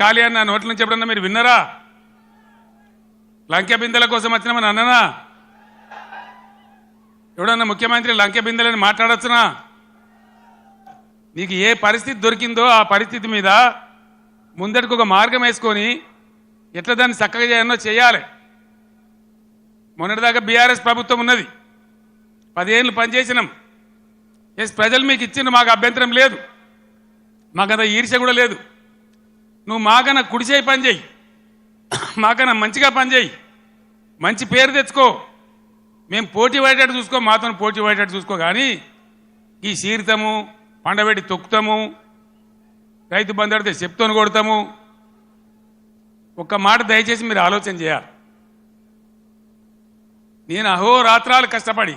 ఖాళీ అన్న నోట్ల నుంచి ఎప్పుడన్నా మీరు విన్నారా? లంకె బిందెల కోసం వచ్చినామని అన్ననా? ఎవడన్నా ముఖ్యమంత్రి లంకె బిందెలని మాట్లాడొచ్చునా? నీకు ఏ పరిస్థితి దొరికిందో ఆ పరిస్థితి మీద ముందటికి ఒక మార్గం వేసుకొని ఎట్లా దాన్ని చక్కగా చేయాలో చేయాలి. మొన్నటిదాకా బీఆర్ఎస్ ప్రభుత్వం ఉన్నది, 10 ఏళ్ళు పనిచేసినాం. ఎస్, ప్రజలు మీకు ఇచ్చిండ్రు, మాకు అభ్యంతరం లేదు, మాకంత ఈర్ష్య కూడా లేదు. నువ్వు మాకన్నా కుడిచేయి పని చేయి, మాకన్నా మంచిగా పని చేయి, మంచి పేరు తెచ్చుకో, మేము పోటీ పడేటట్టు చూసుకో, మాతో పోటీ పడేటట్టు చూసుకో. కానీ ఈ సీరితము, పండబెట్టి తొక్కుతాము, రైతు బంధు అడితే చెప్తోని కొడతాము. ఒక్క మాట దయచేసి మీరు ఆలోచన చేయాలి. నేను అహోరాత్రాలు కష్టపడి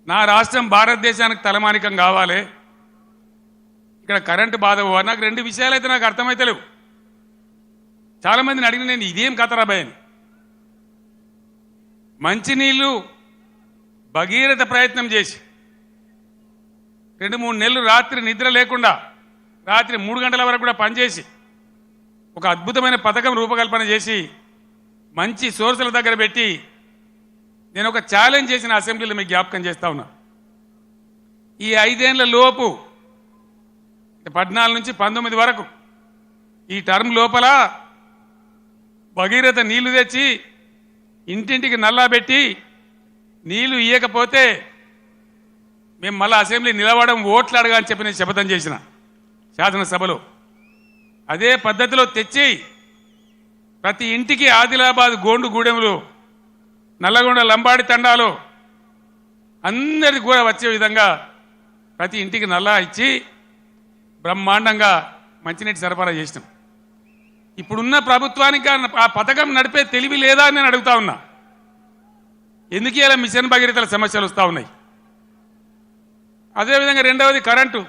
నా రాష్ట్రం భారతదేశానికి తలమానికం కావాలి, ఇక్కడ కరెంటు బాధ పోవాలి. నాకు 2 విషయాలు అయితే నాకు అర్థమైతలేవు. చాలామందిని అడిగిన నేను ఇదేం కథరాబాయ్ అని. మంచినీళ్ళు భగీరథ ప్రయత్నం చేసి 2-3 నెలలు రాత్రి నిద్ర లేకుండా రాత్రి 3 గంటల వరకు కూడా పనిచేసి ఒక అద్భుతమైన పథకం రూపకల్పన చేసి మంచి సోర్సుల దగ్గర పెట్టి నేను ఒక ఛాలెంజ్ చేసిన అసెంబ్లీలో మీకు జ్ఞాపకం చేస్తా ఉన్నా. ఈ 5 ఏళ్ల లోపు 14 నుంచి 19 వరకు ఈ టర్మ్ లోపల భగీరథ నీళ్లు తెచ్చి ఇంటింటికి నల్లా పెట్టి నీళ్లు ఇయ్యకపోతే మేము మళ్ళీ అసెంబ్లీ నిలవడం, ఓట్లు అడగా అని చెప్పి నేను శపథం చేసిన శాసనసభలో. అదే పద్ధతిలో తెచ్చి ప్రతి ఇంటికి ఆదిలాబాద్ గోండుగూడెంలో, నల్లగొండ లంబాడి తండాలో అందరికి కూడా వచ్చే విధంగా ప్రతి ఇంటికి నల్లా ఇచ్చి బ్రహ్మాండంగా మంచినీటి సరఫరా చేసినాం. ఇప్పుడున్న ప్రభుత్వానికి ఆ పథకం నడిపే తెలివి లేదా అని నేను అడుగుతా ఉన్నా. ఎందుకు ఇలా మిషన్ భగీరథల సమస్యలు వస్తూ ఉన్నాయి? అదేవిధంగా రెండవది కరెంటు.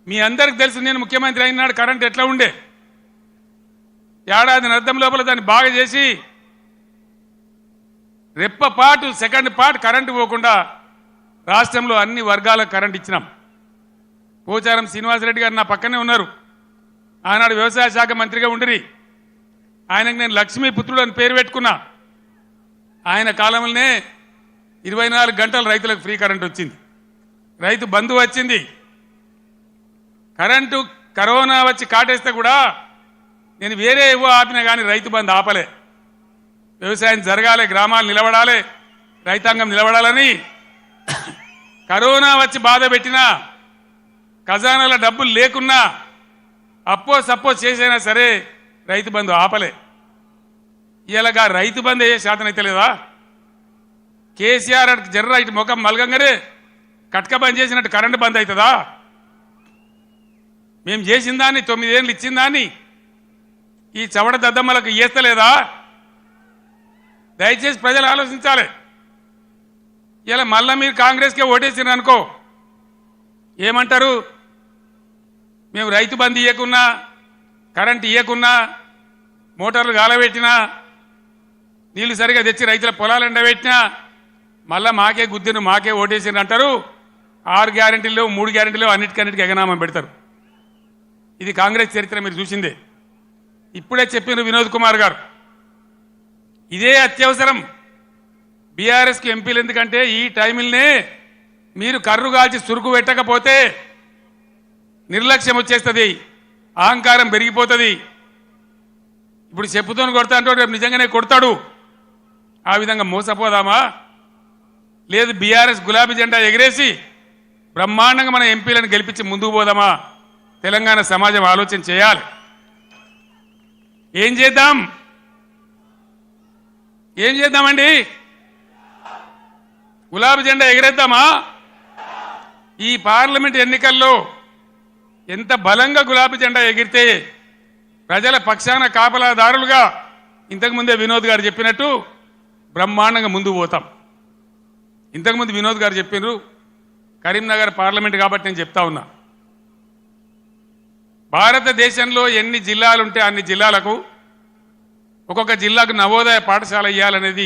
మీ అందరికి తెలుసు, నేను ముఖ్యమంత్రి అయినాడు కరెంటు ఎట్లా ఉండే. ఏడాది అర్థం లోపల దాన్ని బాగా చేసి రెప్పపాటు సెకండ్ పాటు కరెంటు పోకుండా రాష్ట్రంలో అన్ని వర్గాలకు కరెంటు ఇచ్చినాం. పోచారం శ్రీనివాసరెడ్డి గారు నా పక్కనే ఉన్నారు, ఆనాడు వ్యవసాయ శాఖ మంత్రిగా ఉండిరి. ఆయనకు నేను లక్ష్మీపుత్రుడు అని పేరు పెట్టుకున్నా. ఆయన కాలంలోనే 24 గంటలు రైతులకు ఫ్రీ కరెంట్ వచ్చింది, రైతు బంధు వచ్చింది. కరెంటు కరోనా వచ్చి కాటేస్తే కూడా నేను వేరే ఏవో ఆపినా కానీ రైతు బంధు ఆపలే. వ్యవసాయం జరగాలి, గ్రామాలు నిలబడాలి, రైతాంగం నిలబడాలని కరోనా వచ్చి బాధ పెట్టినా, ఖజానాల డబ్బులు లేకున్నా, అప్పో సప్పో చేసైనా సరే రైతు బంధు ఆపలే. ఇలాగా రైతు బంధు అయ్యే శాతం అయితే లేదా? కేసీఆర్ జర్ర ఇటు ముఖం మలగంగానే కట్క బంద్ చేసినట్టు కరెంటు బంద్ అవుతుందా? మేము చేసిన దాన్ని 9 ఏళ్ళు ఇచ్చిన దాన్ని ఈ చవడ దద్దమ్మలకు ఇయ్యస్తలేదా? దయచేసి ప్రజలు ఆలోచించాలి. ఇలా మళ్ళా మీరు కాంగ్రెస్కే ఓటేసినారు అనుకో, ఏమంటారు? మేము రైతు బంధు ఇవ్వకున్నా, కరెంట్ ఇవ్వకున్నా, మోటార్లు గాలబెట్టినా, నీళ్లు సరిగా తెచ్చి రైతుల పొలాలు ఎండబెట్టినా మళ్ళా మాకే గుద్దిను, మాకే ఓటేసినారు అంటారు. 6 గ్యారెంటీలు 3 గ్యారెంటీలు అన్నిటికన్నిటికీ ఎగనామం పెడతారు. ఇది కాంగ్రెస్ చరిత్ర మీరు చూసిందే. ఇప్పుడే చెప్పిన వినోద్ కుమార్ గారు, ఇదే అత్యవసరం బీఆర్ఎస్కి ఎంపీలు. ఎందుకంటే ఈ టైంలోనే మీరు కర్రు కాల్చి సురుకు పెట్టకపోతే నిర్లక్ష్యం వచ్చేస్తుంది, అహంకారం పెరిగిపోతుంది. ఇప్పుడు చెప్పుతోని కొడతా అంటే రేపు నిజంగానే కొడతాడు. ఆ విధంగా మోసపోదామా? లేదు బీఆర్ఎస్ గులాబీ జెండా ఎగిరేసి బ్రహ్మాండంగా మన ఎంపీలను గెలిపించి ముందుకు పోదామా? తెలంగాణ సమాజం ఆలోచన చేయాలి. ఏం చేద్దాం? ఏం చేద్దామండి? గులాబీ జెండా ఎగిరేద్దామా? ఈ పార్లమెంట్ ఎన్నికల్లో ఎంత బలంగా గులాబీ జెండా ఎగిరితే ప్రజల పక్షాన కాపలాదారులుగా ఇంతకుముందే వినోద్ గారు చెప్పినట్టు బ్రహ్మాండంగా ముందుకు పోతాం. ఇంతకుముందు వినోద్ గారు చెప్పినారు కరీంనగర్ పార్లమెంట్ కాబట్టి నేను చెప్తా ఉన్నా. భారతదేశంలో ఎన్ని జిల్లాలుంటే అన్ని జిల్లాలకు ఒక్కొక్క జిల్లాకు నవోదయ పాఠశాల ఇవ్వాలనేది